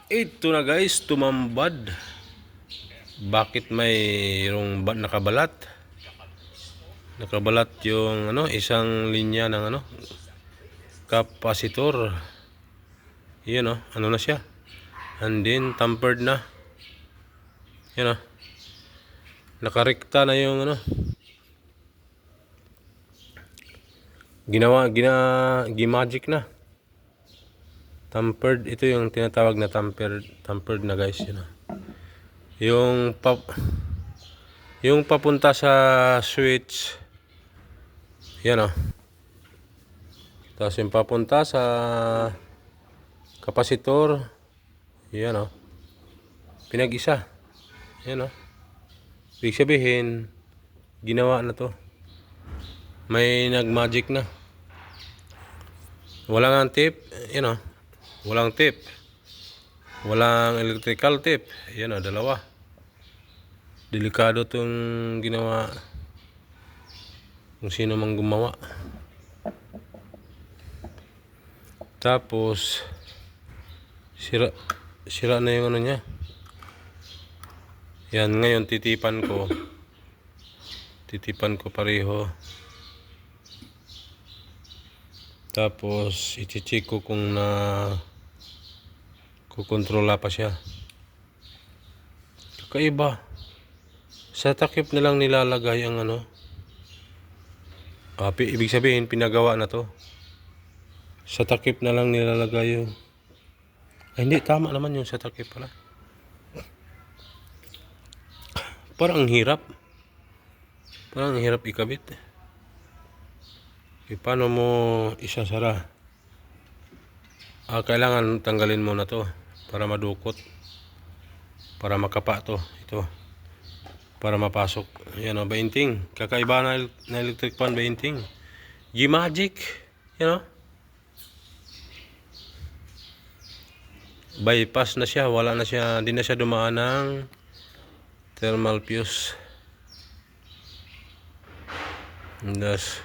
Ito na guys, tumambad. Bakit mayroong nakabalat? Nakabalat yung isang linya ng kapasitor. Yan ano na siya. And then tampered na. Yan nakarekta na yung gimagic na. Tampered, ito yung tinatawag na tampered na guys, yung papunta sa switch, yan tapos yung papunta sa kapasitor, yan pinag-isa, yan ibig sabihin ginawa na to, may nagmagic na, walang tip, walang tip, walang electrical tip, yan dalawa. Delikado tong ginawa kung sino mang gumawa. Tapos sira na yung niya. Yan, ngayon titipan ko pareho. Tapos i-check ko kung kukontrola pa siya. Kakaiba. Sa takip na lang nilalagay ang ibig sabihin pinagawa na to. Sa takip na lang nilalagay yung hindi, tama naman yung sa takip pala. Parang ang hirap ikabit. Paano mo isasara? Kailangan tanggalin mo na to para madukot, para makapa to, ito, para mapasok. Yan bainting. Kakaiba na electric fan, bainting. G-Magic, bypass na siya, wala na siya, hindi na siya dumaan ng thermal fuse. Thus,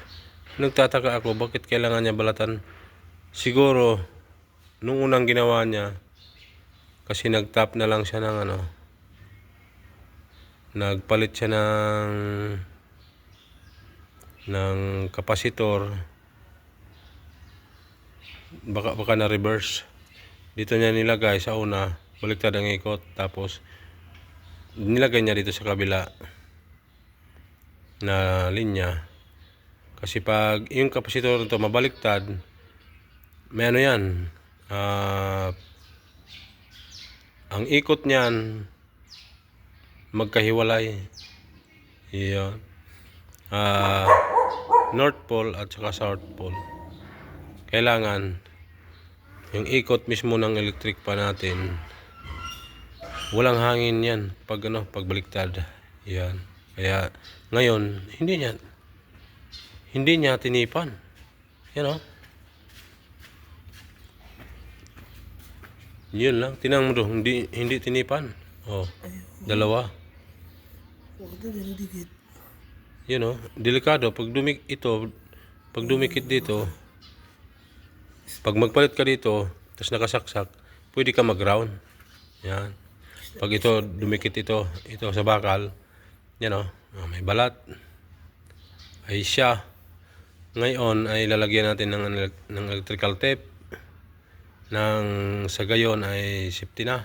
nagtataka ako bakit kailangan niya balatan. Siguro nung unang ginawa niya kasi nagtap na lang siya ng nagpalit siya ng kapasitor, baka na reverse. Dito niya nilagay sa una, baliktad ang ikot, tapos nilagay niya dito sa kabila na linya. Kasi pag yung kapasitor nito mabaliktad, may yan, ang ikot niyan magkahiwalay. Iyon. North Pole at saka South Pole. Kailangan yung ikot mismo ng electric pa natin, walang hangin yan pag pagbaliktad. Yan. Kaya ngayon hindi niya tinipan. Yun lang, tinang mo doon, hindi tinipan. Dalawa. Delikado pag dumikit dito, pag magpalit ka dito, tapos nakasaksak, pwede ka mag-ground. Yan. Pag ito dumikit ito sa bakal, may balat. Ay siya. Ngayon ay lalagyan natin ng electrical tape. Sa gayon ay safety na.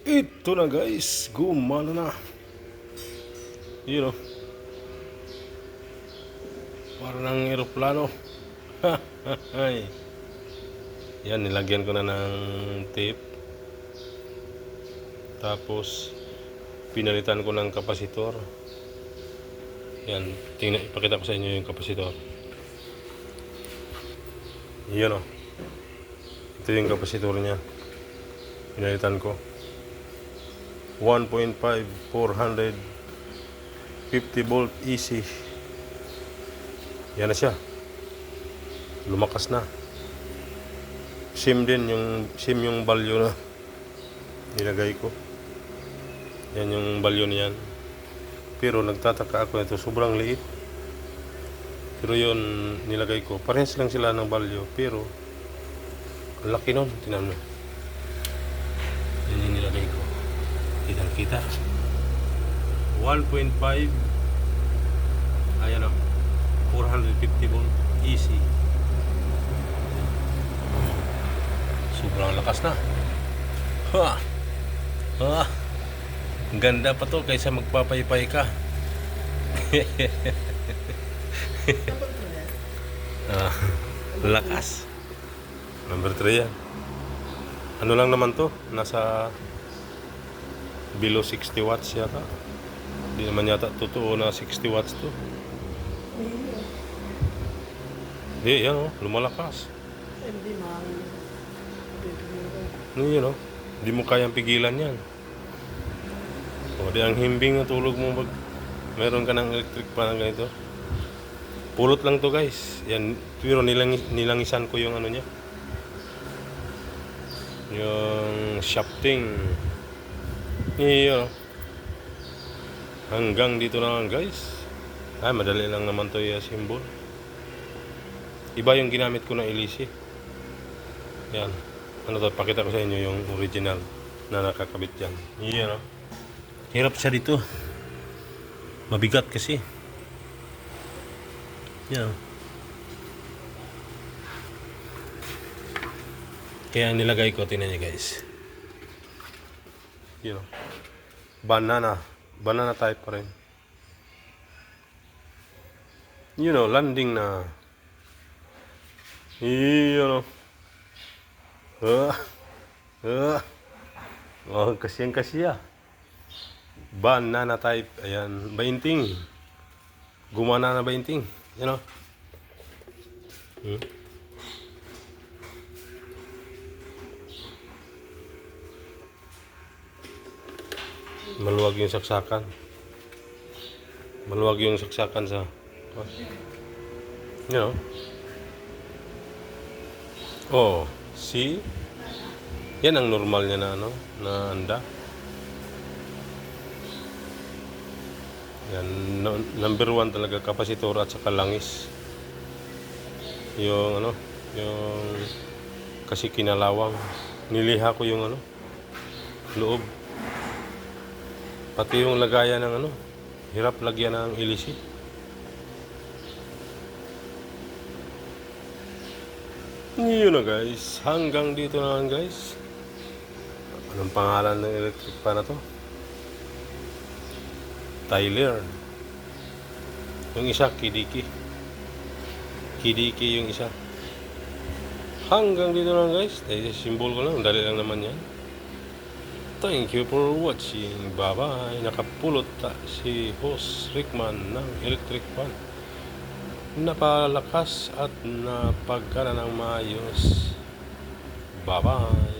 Ito na guys, gumana na. Parang eroplano. Yan, nilagyan ko na ng tape. Tapos pinalitan ko ng kapasitor. Yan, ipakita ko sa inyo yung kapasitor. Yun ito yung kapasitor niya. Pinalitan ko 1.5 450 volt AC. Yan na siya, lumakas na. Sim yung value na nilagay ko. Yan yung value niyan. Pero nagtataka ako, ito sobrang liit. Pero yun nilagay ko, parehas lang sila ng value, pero Ang laki nun, tinan mo. Yan yung nilagay ko. Kitang kita. 1.5. Ayan o. 450 volt. Easy. Sobrang lakas na. Ha! Ha! Ang ganda pa to kaysa magpapaypay ka. Lakas. Number 3 yan. Ano lang naman to? Nasa below 60 watts yata. Hindi naman yata totoo na 60 watts to. Hindi, yan o. Lumalakas. Hindi mahal. Yan o. Hindi mo kayang pigilan yan. O, di ang himbing na tulog mo pag meron ka ng electric pa na ganito. Pulot lang to guys. Yan, pero nilangisan ko yung ano niya. Yung shafting. Iyo. Hanggang dito na lang guys. Ay, madali lang naman to yung symbol. Iba yung ginamit ko na ilisi. Yan. Ano to, pakita ko sa inyo yung original na nakakabit dyan. Iyo, no? Hirap siya dito. Mabigat kasi. Yan. Kaya ang nilagay ko, tingnan niyo guys. You know, banana type pa rin. You know, landing na. You know. Oh, kasiyang-kasiya. Banana type. Ayan, 20. Gumana na 20. You know. Maluwag yung saksakan. Maluwag yung saksakan sa, you know. Oh, see? Yan ang normal niya na ano, na anda. Yan, number 1 talaga, kapasitor at saka langis. Yung ano, yung kasi kinalawang. Niliha ko yung ano, loob. Pati yung lagayan ng ano, hirap lagyan ng ilisi. Yun na guys, hanggang dito na lang guys. Anong pangalan ng electric pan na to? Tyler. Yung isa, Kidiki. Kidiki yung isa. Hanggang dito na lang guys. Simbol ko lang, dali lang naman yan. Thank you for watching. Bye-bye. Nakapulot si Boss Rickman ng electric fan. Napalakas at napagkana ng maayos. Bye-bye.